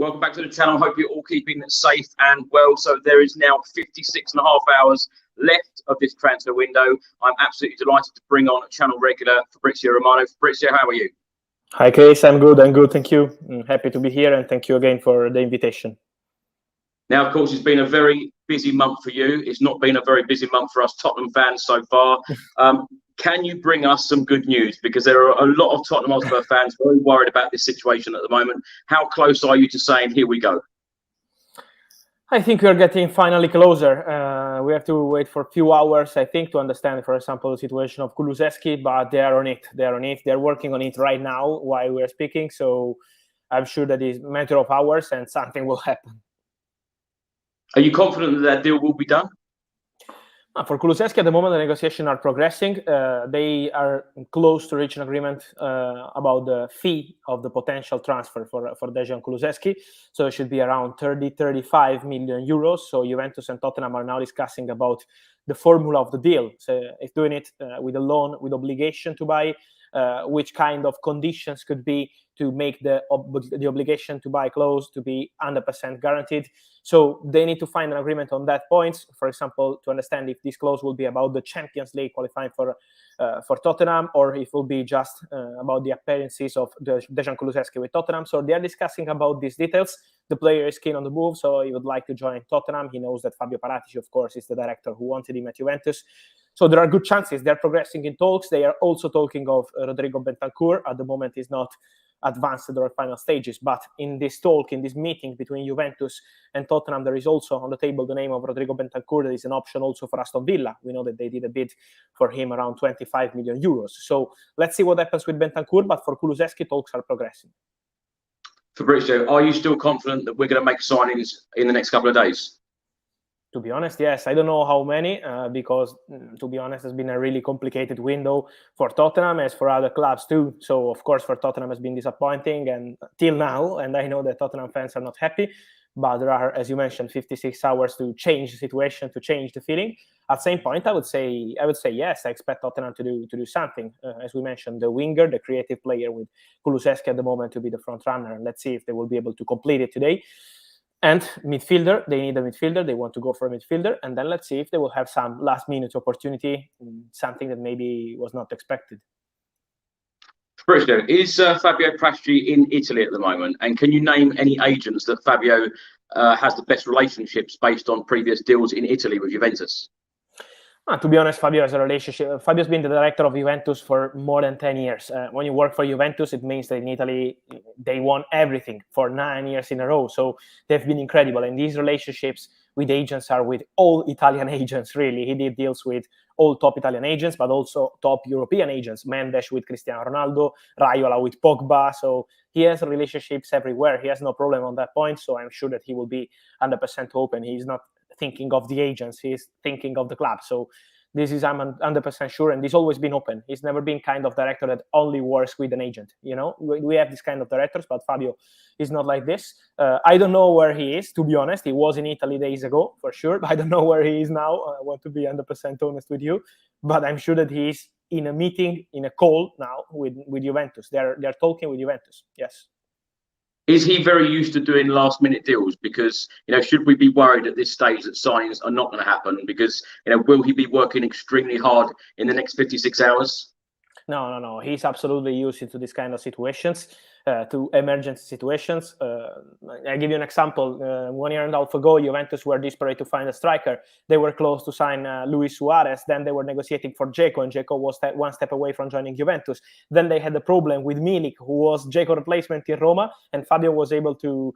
Welcome back to the channel. Hope you're all keeping safe and well. So there is now 56.5 hours left of this transfer window. I'm absolutely delighted to bring on channel regular Fabrizio Romano. Fabrizio, how are you? Hi, Chris. I'm good. Thank you. I'm happy to be here, and thank you again for the invitation. Now, of course, it's been a very busy month for you. It's not been a very busy month for us Tottenham fans so far. Can you bring us some good news? Because there are a lot of Tottenham Hotspur fans very worried about this situation at the moment. How close are you to saying, here we go? I think we are getting finally closer. We have to wait for a few hours, I think, to understand, for example, the situation of Kulusevski, but they are on it. They're working on it right now while we're speaking. So I'm sure that it's a matter of hours and something will happen. Are you confident that that deal will be done? For Kulusevski, at the moment, the negotiations are progressing. They are close to reach an agreement about the fee of the potential transfer for Dejan Kulusevski. So it should be around 35 million euros. So Juventus and Tottenham are now discussing about the formula of the deal. So if doing it with a loan, with obligation to buy, which kind of conditions could be to make the obligation to buy clause to be 100% guaranteed. So they need to find an agreement on that point. For example, to understand if this clause will be about the Champions League qualifying for Tottenham, or if it will be just about the appearances of Dejan Kulusevski with Tottenham. So they are discussing about these details. The player is keen on the move, so he would like to join Tottenham. He knows that Fabio Paratici, of course, is the director who wanted him at Juventus. So there are good chances. They're progressing in talks. They are also talking of Rodrigo Bentancur. At the moment, he's not advanced to the final stages. But in this talk, in this meeting between Juventus and Tottenham, there is also on the table the name of Rodrigo Bentancur. That is an option also for Aston Villa. We know that they did a bid for him around 25 million euros. So let's see what happens with Bentancur. But for Kulusevski, talks are progressing. Fabrizio, are you still confident that we're going to make signings in the next couple of days? To be honest, yes. I don't know how many, because, to be honest, it's been a really complicated window for Tottenham as for other clubs too. So, of course, for Tottenham has been disappointing and till now, and I know that Tottenham fans are not happy, but there are, as you mentioned, 56 hours to change the situation, to change the feeling. At the same point, I would say yes. I expect Tottenham to do something. As we mentioned, the winger, the creative player with Kulusevski at the moment to be the front runner, and let's see if they will be able to complete it today. And midfielder, they need a midfielder. They want to go for a midfielder. And then let's see if they will have some last-minute opportunity, something that maybe was not expected. Fabrizio, is Fabio Paratici in Italy at the moment? And can you name any agents that Fabio has the best relationships based on previous deals in Italy with Juventus? To be honest, Fabio has a relationship. Fabio's been the director of Juventus for more than 10 years. When you work for Juventus, it means that in Italy, they won everything for 9 years in a row. So they've been incredible. And these relationships with agents are with all Italian agents, really. He did deals with all top Italian agents, but also top European agents. Mendes with Cristiano Ronaldo, Raiola with Pogba. So he has relationships everywhere. He has no problem on that point. So I'm sure that he will be 100% open. He's not thinking of the agents, he's thinking of the club. So this is, I'm 100% sure, and he's always been open. He's never been kind of director that only works with an agent. You know, we have this kind of directors, but Fabio is not like this. I don't know where he is, to be honest. He was in Italy days ago, for sure. But I don't know where he is now. I want to be 100% honest with you. But I'm sure that he is in a meeting, in a call now with Juventus. They're talking with Juventus, yes. Is he very used to doing last-minute deals? Because, you know, should we be worried at this stage that signings are not going to happen? Because, you know, will he be working extremely hard in the next 56 hours? No. He's absolutely used to this kind of situations, to emergency situations. I'll give you an example. 1 year and a half ago, Juventus were desperate to find a striker. They were close to sign Luis Suarez. Then they were negotiating for Dzeko, and Dzeko was one step away from joining Juventus. Then they had the problem with Milik, who was Dzeko replacement in Roma, and Fabio was able to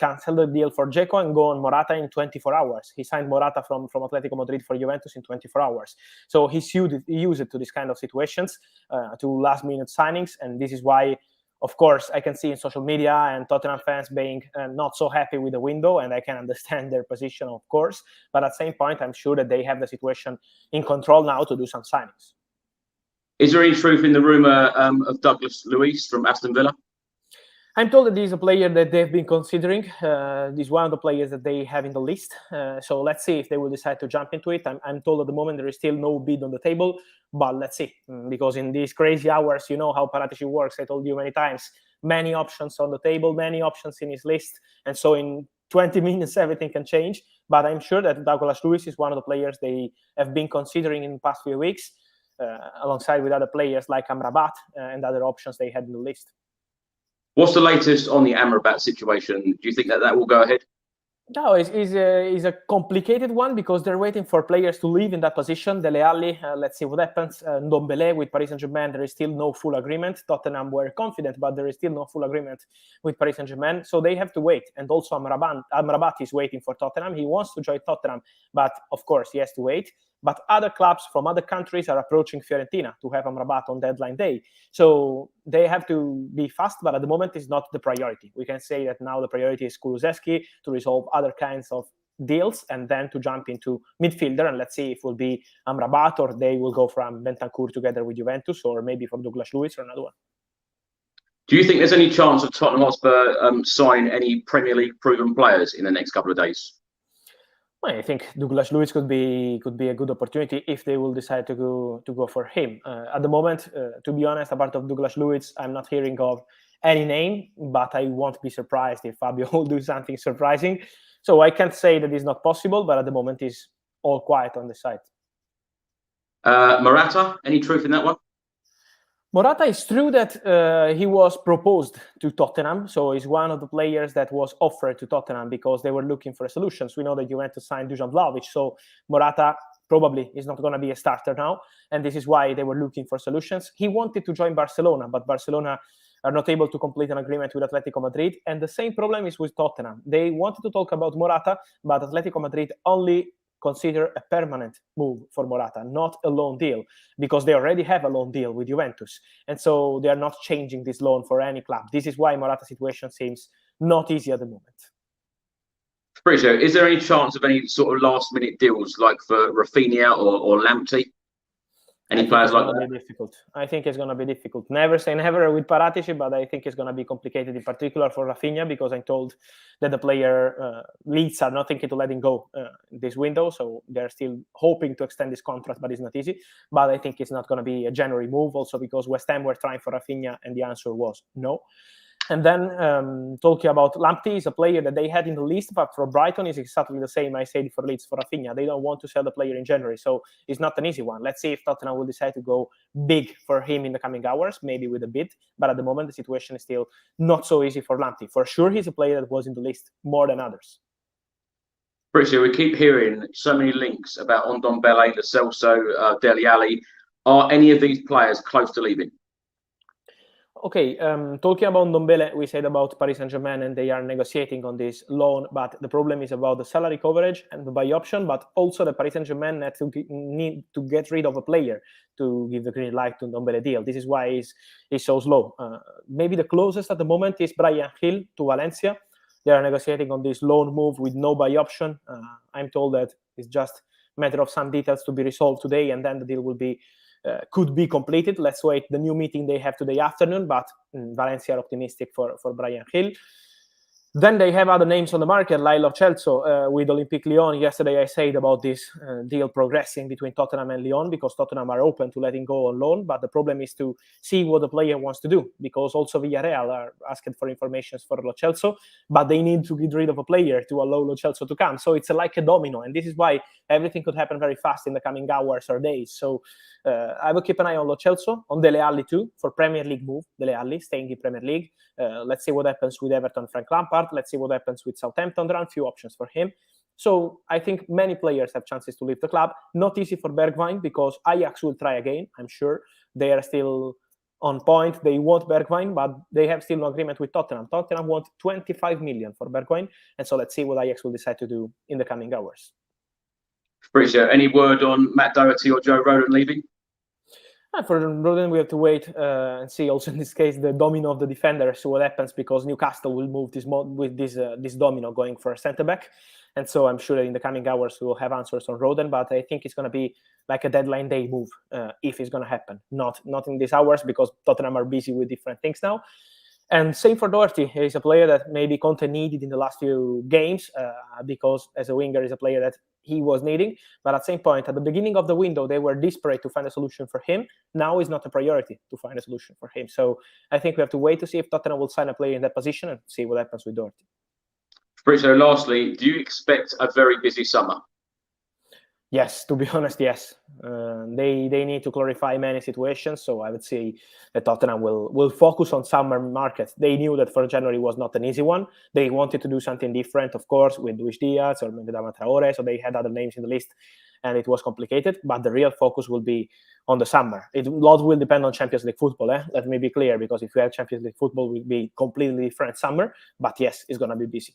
cancel the deal for Dzeko and go on Morata in 24 hours. He signed Morata from Atletico Madrid for Juventus in 24 hours. So he used it to this kind of situations, to last-minute signings, and this is why, of course, I can see in social media and Tottenham fans being not so happy with the window, and I can understand their position, of course. But at the same point, I'm sure that they have the situation in control now to do some signings. Is there any truth in the rumour of Douglas Luiz from Aston Villa? I'm told that he's a player that they've been considering. He's one of the players that they have in the list. So let's see if they will decide to jump into it. I'm told at the moment there is still no bid on the table, but let's see. Because in these crazy hours, you know how Paratici works. I told you many times, many options on the table, many options in his list. And so in 20 minutes, everything can change. But I'm sure that Douglas Luiz is one of the players they have been considering in the past few weeks, alongside with other players like Amrabat and other options they had in the list. What's the latest on the Amrabat situation? Do you think that will go ahead? No, it's a complicated one because they're waiting for players to leave in that position. Dele Alli, let's see what happens. Ndombele with Paris Saint-Germain, there is still no full agreement. Tottenham were confident, but there is still no full agreement with Paris Saint-Germain. So they have to wait. And also Amrabat is waiting for Tottenham. He wants to join Tottenham, but of course he has to wait. But other clubs from other countries are approaching Fiorentina to have Amrabat on deadline day. So they have to be fast, but at the moment it's not the priority. We can say that now the priority is Kulusevski to resolve other kinds of deals and then to jump into midfielder. And let's see if it will be Amrabat or they will go from Bentancur together with Juventus or maybe from Douglas Luiz or another one. Do you think there's any chance of Tottenham Hotspur sign any Premier League proven players in the next couple of days? Well, I think Douglas Luiz could be a good opportunity if they will decide to go for him. At the moment, to be honest, apart of Douglas Luiz, I'm not hearing of any name, but I won't be surprised if Fabio will do something surprising. So I can't say that it's not possible, but at the moment it's all quiet on the site. Morata, any truth in that one? Morata, is true that he was proposed to Tottenham, so he's one of the players that was offered to Tottenham because they were looking for solutions. We know that Juventus signed Dusan Vlahovic, so Morata probably is not going to be a starter now, and this is why they were looking for solutions. He wanted to join Barcelona, but Barcelona are not able to complete an agreement with Atletico Madrid, and the same problem is with Tottenham. They wanted to talk about Morata, but Atletico Madrid only consider a permanent move for Morata, not a loan deal, because they already have a loan deal with Juventus. And so they are not changing this loan for any club. This is why Morata's situation seems not easy at the moment. Fabrizio, is there any chance of any sort of last-minute deals like for Rafinha or Lamptey? Any players like that? Difficult. I think it's going to be difficult. Never say never with Paratici, but I think it's going to be complicated, in particular for Rafinha, because I'm told that the player Leeds are not thinking to let him go this window, so they're still hoping to extend his contract, but it's not easy. But I think it's not going to be a January move, also because West Ham were trying for Rafinha, and the answer was no. And then talking about Lamptey, is a player that they had in the list, but for Brighton is exactly the same I said for Leeds for Rafinha. They don't want to sell the player in January, so it's not an easy one. Let's see if Tottenham will decide to go big for him in the coming hours, maybe with a bid. But at the moment, the situation is still not so easy for Lamptey. For sure, he's a player that was in the list more than others. Fabrizio, we keep hearing so many links about Ndombele, Lo Celso, Dele Alli. Are any of these players close to leaving? Okay, talking about Ndombele, we said about Paris Saint-Germain and they are negotiating on this loan, but the problem is about the salary coverage and the buy option, but also the Paris Saint-Germain need to get rid of a player to give the green light to Ndombele deal. This is why it's so slow. Maybe the closest at the moment is Bryan Gil to Valencia. They are negotiating on this loan move with no buy option. I'm told that it's just a matter of some details to be resolved today, and then the deal will be could be completed. Let's wait the new meeting they have today afternoon, but Valencia are optimistic for Bryan Gil. Then they have other names on the market, like Lo Celso with Olympique Lyon. Yesterday I said about this deal progressing between Tottenham and Lyon, because Tottenham are open to letting go on loan, but the problem is to see what the player wants to do, because also Villarreal are asking for information for Lo Celso, but they need to get rid of a player to allow Lo Celso to come. So it's like a domino, and this is why everything could happen very fast in the coming hours or days. So I will keep an eye on Lo Celso, on Dele Alli too, for Premier League move. Dele Alli staying in Premier League. Let's see what happens with Everton, Frank Lampard. Let's see what happens with Southampton. There are a few options for him. So I think many players have chances to leave the club. Not easy for Bergwijn, because Ajax will try again, I'm sure. They are still on point. They want Bergwijn, but they have still no agreement with Tottenham. Tottenham want 25 million for Bergwijn. And so let's see what Ajax will decide to do in the coming hours. Fabrizio, any word on Matt Doherty or Joe Rodon leaving? For Rodon, we have to wait and see. Also, in this case, the domino of the defenders, what happens, because Newcastle will move with this domino going for a centre back, and so I'm sure that in the coming hours we will have answers on Rodon. But I think it's going to be like a deadline day move if it's going to happen. Not in these hours, because Tottenham are busy with different things now. And same for Doherty. He's a player that maybe Conte needed in the last few games because as a winger, he's a player that he was needing. But at the same point, at the beginning of the window, they were desperate to find a solution for him. Now it's not a priority to find a solution for him. So I think we have to wait to see if Tottenham will sign a player in that position and see what happens with Doherty. Fabrizio, lastly, do you expect a very busy summer? Yes, to be honest, yes. They need to clarify many situations. So I would say that Tottenham will focus on summer markets. They knew that for January was not an easy one. They wanted to do something different, of course, with Luiz Diaz or maybe Adama Traore. So they had other names in the list, and it was complicated. But the real focus will be on the summer. A lot will depend on Champions League football. Let me be clear, because if you have Champions League football, it will be completely different summer. But yes, it's going to be busy.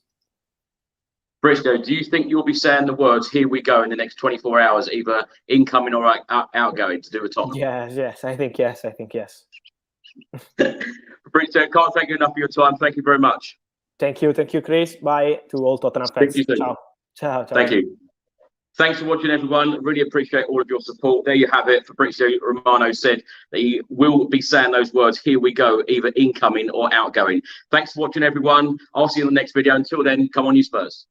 Fabrizio, do you think you'll be saying the words "Here we go" in the next 24 hours, either incoming or outgoing, to do with Tottenham? Yes. I think yes. Fabrizio, can't thank you enough for your time. Thank you very much. Thank you, Chris. Bye to all Tottenham fans. Ciao. Thank you. Thanks for watching, everyone. Really appreciate all of your support. There you have it. Fabrizio Romano said that he will be saying those words, "Here we go," either incoming or outgoing. Thanks for watching, everyone. I'll see you in the next video. Until then, come on, you Spurs.